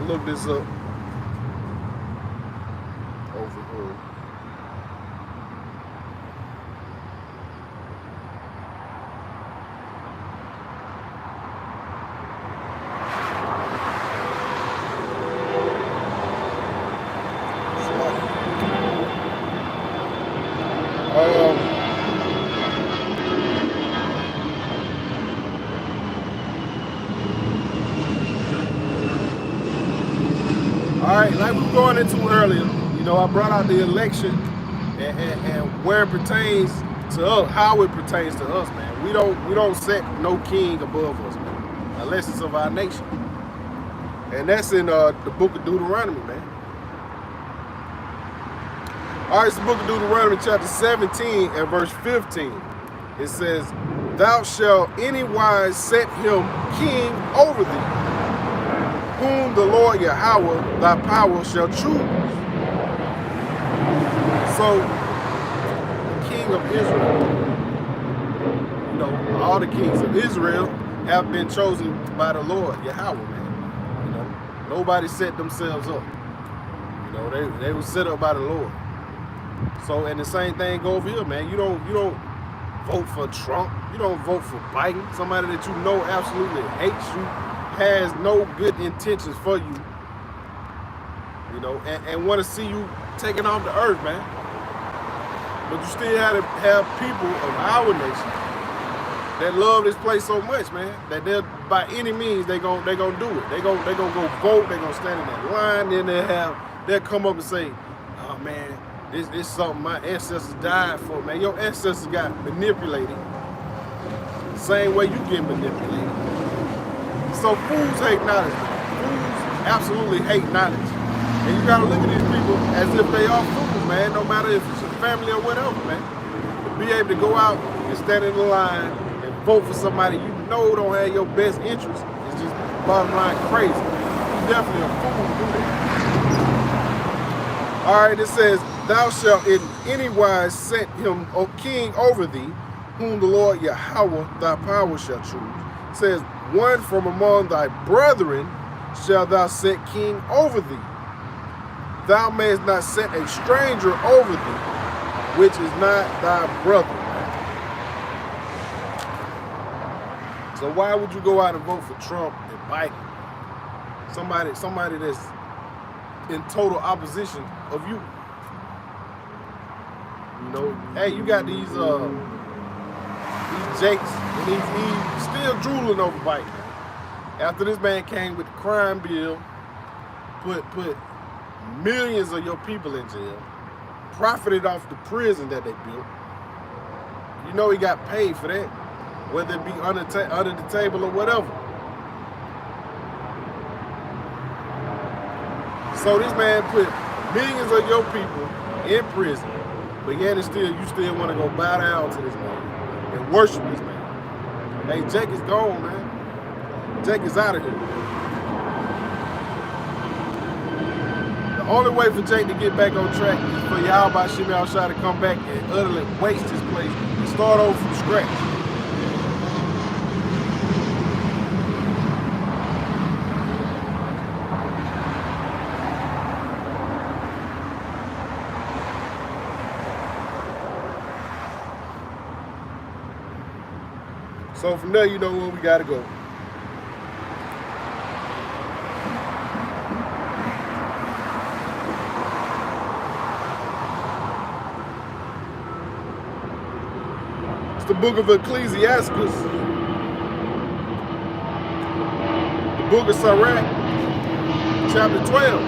Look this up. Over here. All right, like we were going into earlier, you know, I brought out the election and where it pertains to us, how it pertains to us, man. We don't set no king above us, man, unless it's of our nation. And that's in the book of Deuteronomy, man. All right, it's the book of Deuteronomy, chapter 17 and verse 15. It says, thou shalt anywise set him king over thee, whom the Lord Yahweh thy power shall choose. So, the king of Israel, you know, all the kings of Israel have been chosen by the Lord Yahweh, man. You know, nobody set themselves up. You know, they were set up by the Lord. So, and the same thing go over here, man. You don't vote for Trump. You don't vote for Biden, somebody that you know absolutely hates you, has no good intentions for you, you know, and want to see you taken off the earth, man. But you still have to have people of our nation that love this place so much, man, that they'll, by any means, they gonna do it. They gonna go vote. They gonna stand in that line. Then they'll come up and say, oh man, this is something my ancestors died for, man. Your ancestors got manipulated the same way you get manipulated. So fools hate knowledge, man. Fools absolutely hate knowledge. And you gotta look at these people as if they are fools, man, no matter if it's your family or whatever, man. To be able to go out and stand in the line and vote for somebody you know don't have your best interest is just bottom line crazy. You're definitely a fool to do that. All right, it says, thou shalt in any wise set him king over thee, whom the Lord Yahweh thy power shall choose. It says, one from among thy brethren shalt thou set king over thee. Thou mayest not set a stranger over thee, which is not thy brother. So why would you go out and vote for Trump and Biden? Somebody that's in total opposition of you. You know, hey, you got these Jakes, and he's still drooling over Biden. After this man came with the crime bill, put millions of your people in jail, profited off the prison that they built. You know he got paid for that, whether it be under the table or whatever. So this man put millions of your people in prison, but yet it's still you still want to go bow down to this man and worship this man. Hey, Jake is gone, man. Jake is out of here. The only way for Jake to get back on track is for Yahweh Shimei Al-Shai to come back and utterly waste his place and start over from scratch. So from there, you know where we gotta go. It's the book of Ecclesiastes, the book of Sirach, chapter 12.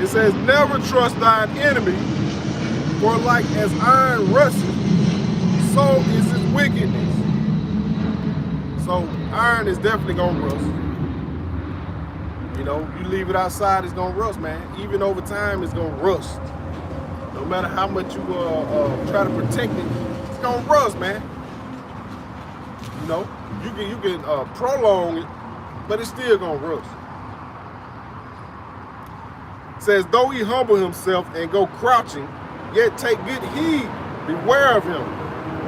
It says, never trust thine enemy, for like as iron rusteth, so is his wickedness. So iron is definitely gonna rust. You know, you leave it outside, it's gonna rust, man. Even over time, it's gonna rust. No matter how much you try to protect it, it's gonna rust, man. You know, you can prolong it, but it's still gonna rust. It says, though he humble himself and go crouching, yet take good heed, beware of him.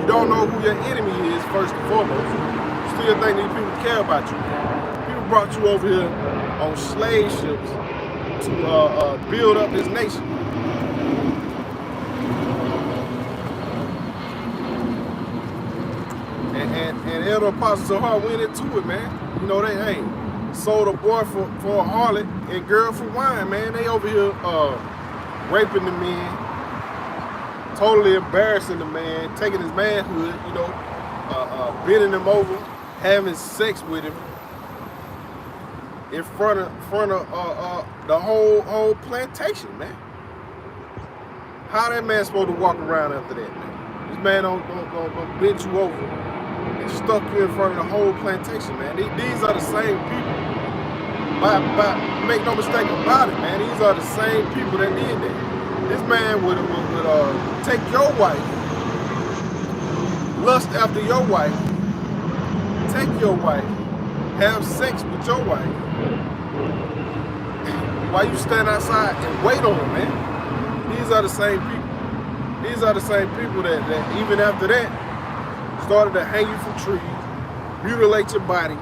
You don't know who your enemy is, first and foremost. You still think these people care about you. People brought you over here on slave ships to build up this nation. And Elder Apostle Zahar went into it, man. You know, they sold a boy for a harlot and girl for wine, man. They over here raping the men, totally embarrassing the man, taking his manhood, you know, bending him over, having sex with him in front of the whole plantation, man. How that man supposed to walk around after that, man? This man don't bend you over and stuck you in front of the whole plantation, man. These are the same people. Make no mistake about it, man. These are the same people that did that. This man would take your wife, lust after your wife, take your wife, have sex with your wife, while you stand outside and wait on them, man. These are the same people. These are the same people that even after that started to hang you from trees, mutilate your body,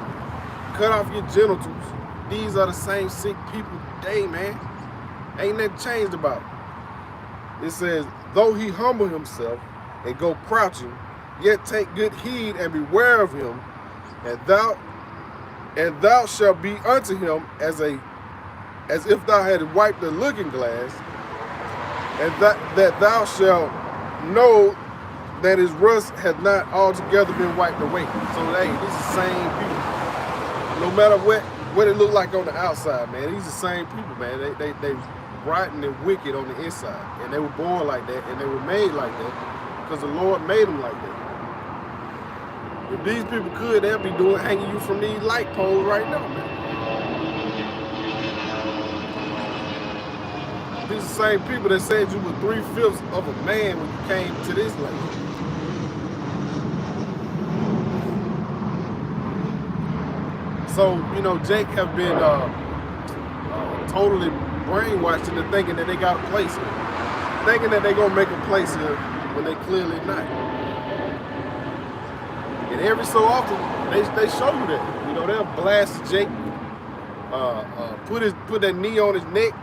cut off your genitals. These are the same sick people today, man. Ain't nothing changed about it. It says, though he humble himself and go crouching, yet take good heed and beware of him, and thou shalt be unto him as if thou hadst wiped the looking glass, and that thou shalt know that his rust hath not altogether been wiped away. So hey, this is the same people. No matter what it look like on the outside, man, these are the same people, man. They rotten and wicked on the inside, and they were born like that, and they were made like that because the Lord made them like that. If these people could, they'll be hanging you from these light poles right now, man. These are the same people that said you were 3/5 of a man when you came to this land. So, you know, Jake have been totally brainwashed into thinking that they got a place here. Thinking that they're going to make a place here when they clearly not. And every so often, they show you that. You know, they'll blast Jake, put that knee on his neck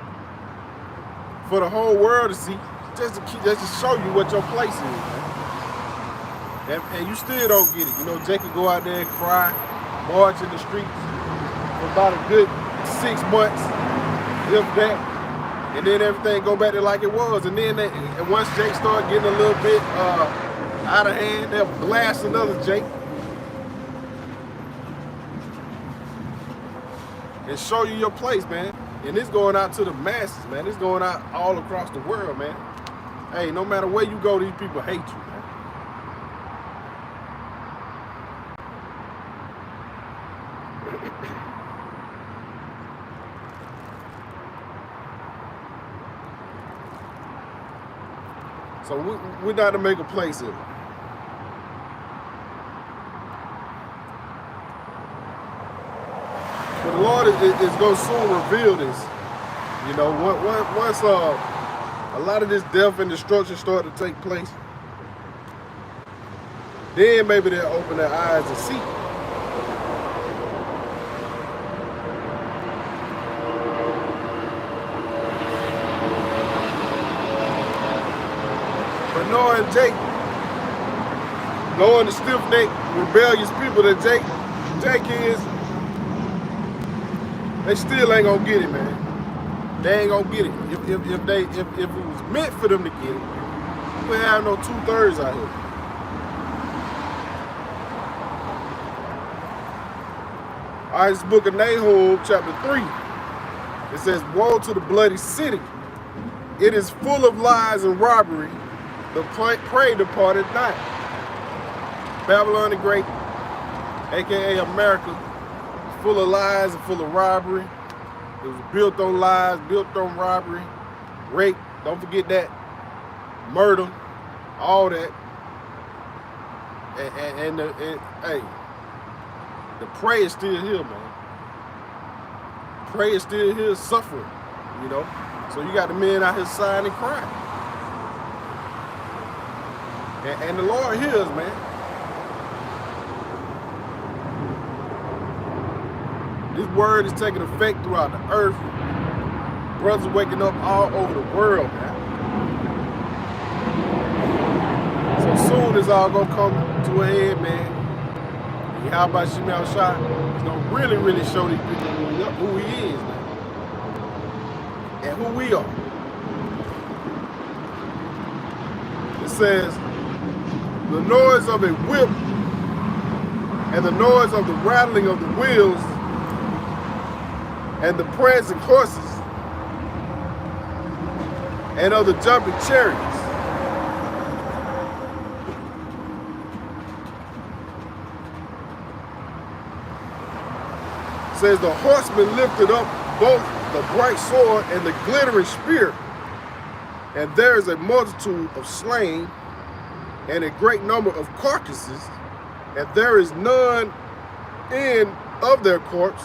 for the whole world to see, just to show you what your place is, man. And you still don't get it. You know, Jake can go out there and cry, march in the streets for about a good 6 months, if that, and then everything go back to like it was. And then and once Jake start getting a little bit out of hand, they'll blast another Jake and show you your place, man. And it's going out to the masses, man. It's going out all across the world, man. Hey, no matter where you go, these people hate you, man. So we're not to make a place here. But the Lord is going to soon reveal this. You know, once a lot of this death and destruction start to take place, then maybe they'll open their eyes and see. But knowing Jake, knowing the stiff-necked, rebellious people that Jake is, they still ain't gonna get it, man. They ain't gonna get it. If it was meant for them to get it, we would have no 2/3 out here. All right, this book of Nahum, chapter 3. It says, "Woe to the bloody city! It is full of lies and robbery. The prey departed not." Babylon the Great, aka America, full of lies and full of robbery. It was built on lies, built on robbery, rape, don't forget that, murder, all that. And hey, the prey is still here, man. Prey is still here suffering, you know. So you got the men out here sighing and crying. And the Lord hears, man. This word is taking effect throughout the earth. Brothers waking up all over the world, man. So soon it's all gonna come to a head, man. And how about Shimei Shah? It's gonna really show these people who he is, man. And who we are. It says, "The noise of a whip and the noise of the rattling of the wheels and the prancing horses and of the jumping chariots." It says, "The horsemen lifted up both the bright sword and the glittering spear, and there is a multitude of slain and a great number of carcasses, and there is none in of their corpse.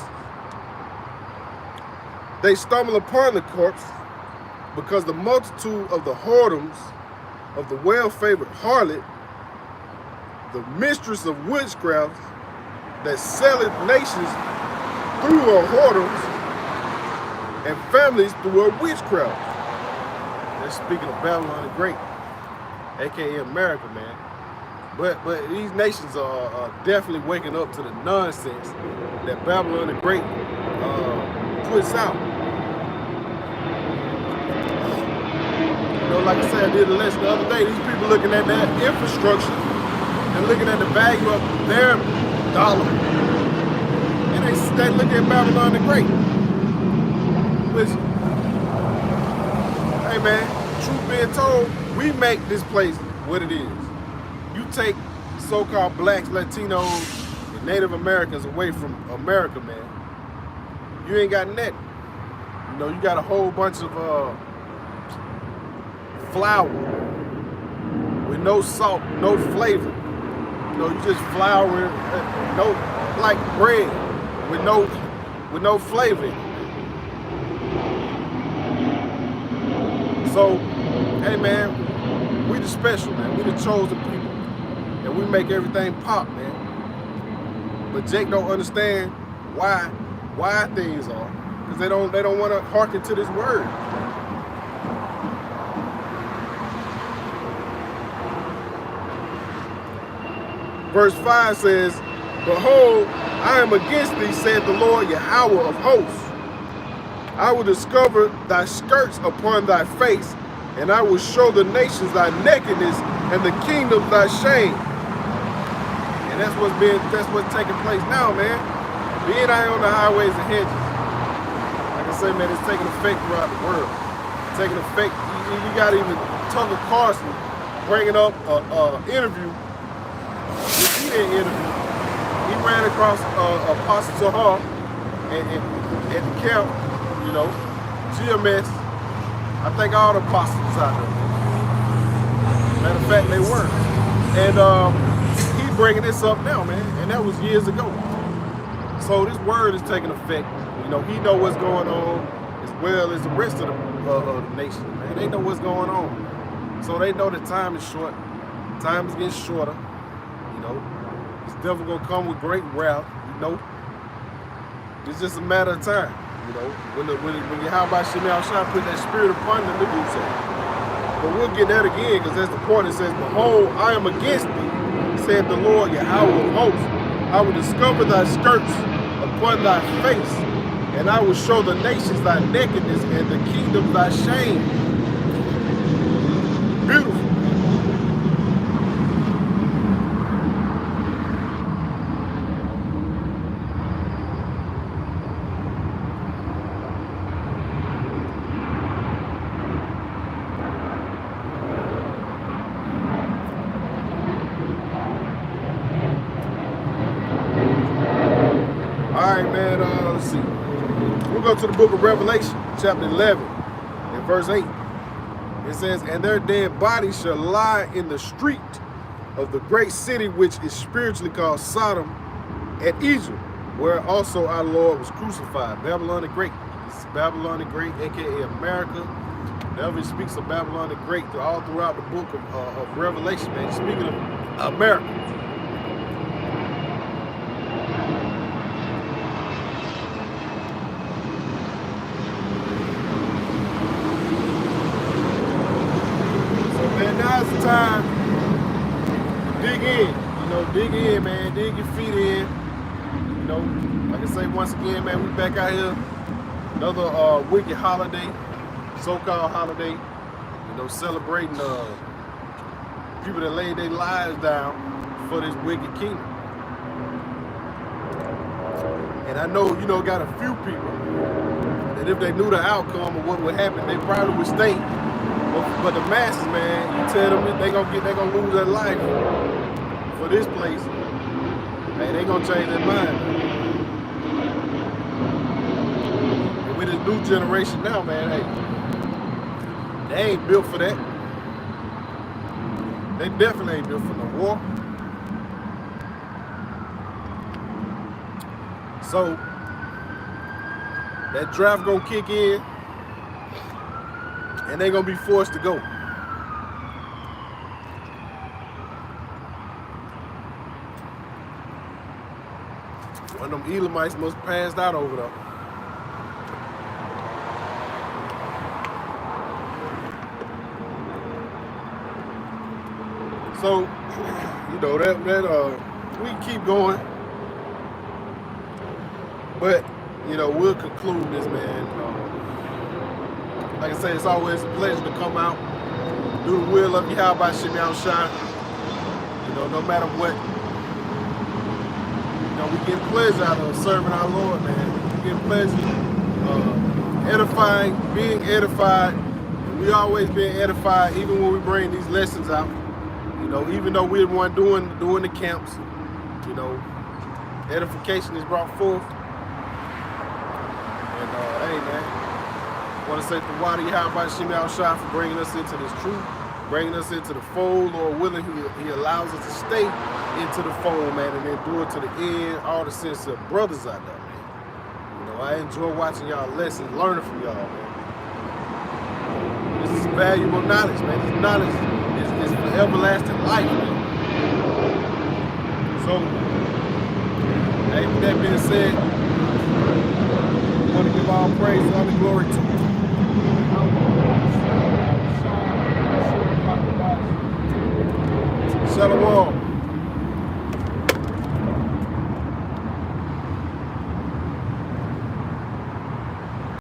They stumble upon the corpse, because the multitude of the whoredoms of the well-favored harlot, the mistress of witchcraft, that selleth nations through her whoredoms, and families through her witchcraft." That's speaking of Babylon the Great, aka America, man. But these nations are definitely waking up to the nonsense that Babylon the Great puts out. You know, like I said, I did a lesson the other day. These people looking at that infrastructure and looking at the value of their dollar, and they look at Babylon the Great. Listen, hey man, truth being told, we make this place what it is. You take so-called blacks, Latinos, and Native Americans away from America, man, you ain't got nothing. You know, you got a whole bunch of flour with no salt, no flavor. You know, you just flour, no, like bread with no flavor. So, hey man, we the special, man. We the chosen people, and we make everything pop, man. But Jake don't understand why things are, because they don't want to hearken to this word. Verse 5 says, "Behold, I am against thee, saith the Lord Yahweh of hosts. I will discover thy skirts upon thy face, and I will show the nations thy nakedness and the kingdoms thy shame." And that's what's taking place now, man. Being out here on the highways and hedges. Like I say, man, it's taking effect throughout the world. It's taking effect. You got even Tucker Carlson bringing up an interview. He didn't interview. He ran across Apostle Tahar at the camp, you know, GMS. I think all the apostles out there. Matter of fact, they were. And he bringing this up now, man, and that was years ago. So this word is taking effect. You know, he know what's going on as well as the rest of the nation, man. They know what's going on. So they know that time is short. Time is getting shorter. You know, it's definitely gonna come with great wrath. You know, it's just a matter of time. You know, when you how about Shemel Shah put that spirit upon them to do so. But we'll get that again, because that's the point. It says, "Behold, I am against thee, said the Lord Yahweh of hosts. I will discover thy skirts upon thy face, and I will show the nations thy nakedness and the kingdom thy shame." Beautiful. All right, man, let's see. We'll go to the book of Revelation, chapter 11, and verse 8. It says, "And their dead bodies shall lie in the street of the great city, which is spiritually called Sodom and Egypt, where also our Lord was crucified." Babylon the Great. This is Babylon the Great, a.k.a. America. Whenever he speaks of Babylon the Great, all throughout the book of Revelation, man, he's speaking of America. Now's the time to dig in, you know, dig in, man, dig your feet in, you know, like I say once again, man, we back out here, another wicked holiday, so-called holiday, you know, celebrating people that laid their lives down for this wicked kingdom. And I know, you know, got a few people that if they knew the outcome of what would happen, they probably would stay. But the masses, man, you tell them that they gonna lose their life for this place, man, they gonna change their mind. And with this new generation now, man, hey, they ain't built for that. They definitely ain't built for no war. So that draft gonna kick in, and they're gonna be forced to go. One of them Elamites must have passed out over there. So, you know, that we can keep going, but you know, we'll conclude this, man. Like I say, it's always a pleasure to come out, do the will of Yahweh Shemel Shah. You know, no matter what, you know, we get pleasure out of serving our Lord, man. We get pleasure edifying, being edified. And we always being edified, even when we bring these lessons out. You know, even though we're the one doing the camps, you know, edification is brought forth. And hey, man. I want to say to Wadi Yahweh Shemel Shah for bringing us into this truth, bringing us into the fold. Lord willing, he allows us to stay into the fold, man, and endure to the end. All the sincere brothers out there, man. You know, I enjoy watching y'all lessons, learning from y'all, man. This is valuable knowledge, man. This knowledge is for everlasting life, man. So, hey, with that being said, I want to give all praise and all the glory to Shalom.